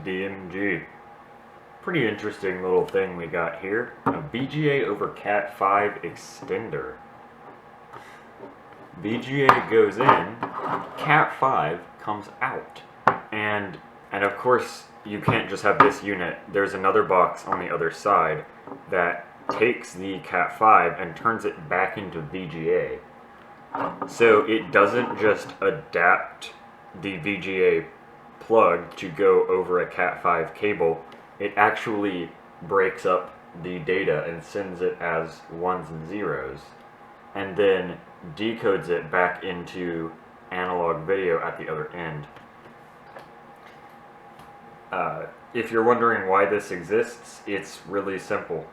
DMG. Pretty interesting little thing we got here. A VGA over CAT5 extender. VGA goes in, CAT5 comes out. And of course, you can't just have this unit. There's another box on the other side that takes the CAT5 and turns it back into VGA. So it doesn't just adapt the VGA plug to go over a CAT5 cable. It actually breaks up the data and sends it as ones and zeros, and then decodes it back into analog video at the other end. If you're wondering why this exists, it's really simple.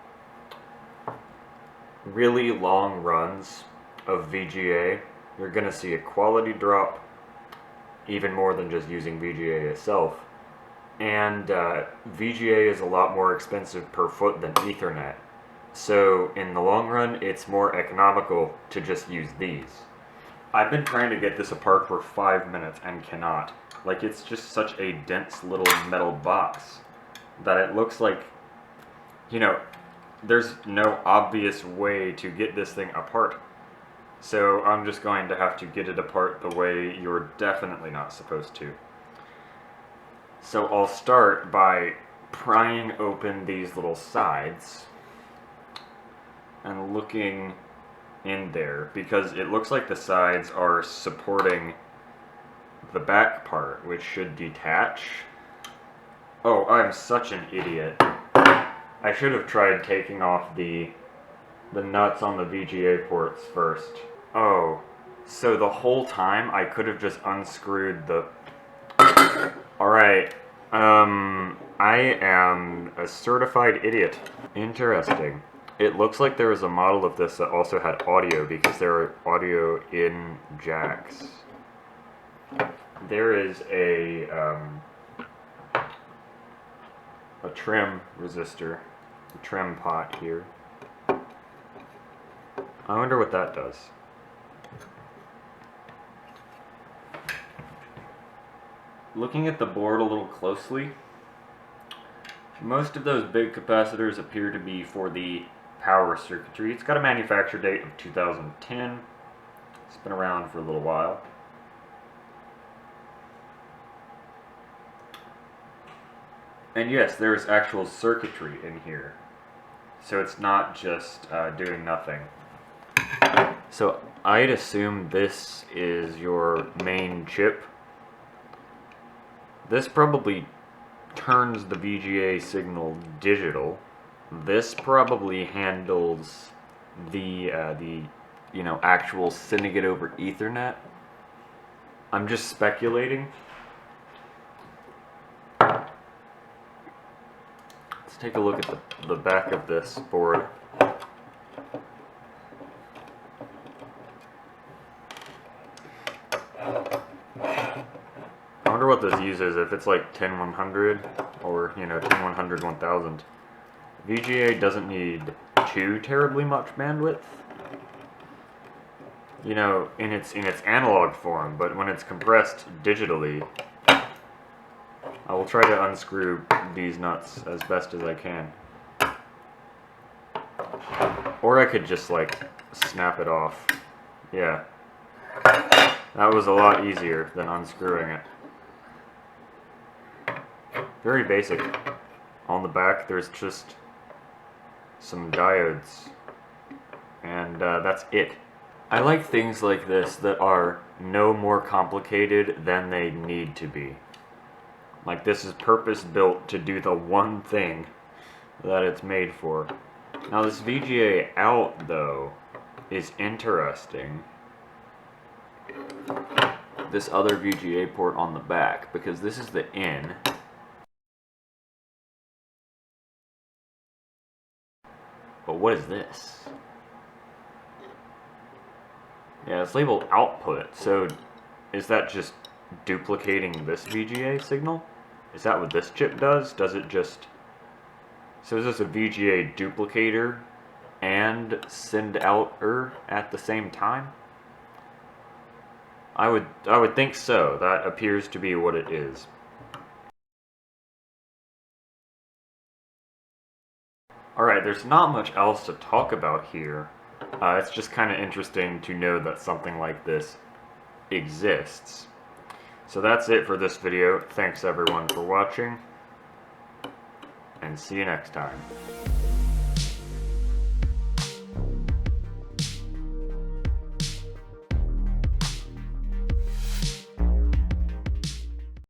Really long runs of VGA, you're going to see a quality drop, even more than just using VGA itself. And VGA is a lot more expensive per foot than Ethernet. So in the long run, it's more economical to just use these. I've been trying to get this apart for 5 minutes and cannot. Like, it's just such a dense little metal box that it looks like, you know, there's no obvious way to get this thing apart. So I'm just going to have to get it apart the way you're definitely not supposed to. So I'll start by prying open these little sides and looking in there, because it looks like the sides are supporting the back part, which should detach. Oh, I'm such an idiot. I should have tried taking off the nuts on the VGA ports first. Oh, so the whole time I could have just unscrewed the... Alright, I am a certified idiot. Interesting. It looks like there was a model of this that also had audio, because there are audio in jacks. There is a trim resistor, a trim pot here. I wonder what that does. Looking at the board a little closely, most of those big capacitors appear to be for the power circuitry. It's got a manufacture date of 2010. It's been around for a little while. And yes, there's actual circuitry in here. So it's not just doing nothing. So I'd assume this is your main chip. This probably turns the VGA signal digital. This probably handles the actual sending it over Ethernet. I'm just speculating. Let's take a look at the back of this board. I wonder what this uses, if it's like 10100 or, 10100 1000. VGA doesn't need too terribly much bandwidth, in its analog form, but when it's compressed digitally, I will try to unscrew these nuts as best as I can. Or I could just snap it off. Yeah. That was a lot easier than unscrewing it. Very basic. On the back there's just some diodes, and that's it. I like things like this that are no more complicated than they need to be. Like, this is purpose-built to do the one thing that it's made for. Now this VGA out, though, is interesting. This other VGA port on the back, because this is the in. But what is this? Yeah, it's labeled output, so is that just duplicating this VGA signal? Is that what this chip does? Does it just... So is this a VGA duplicator and send outer at the same time? I would think so. That appears to be what it is. Alright, there's not much else to talk about here. It's just kind of interesting to know that something like this exists. So that's it for this video. Thanks everyone for watching, and see you next time.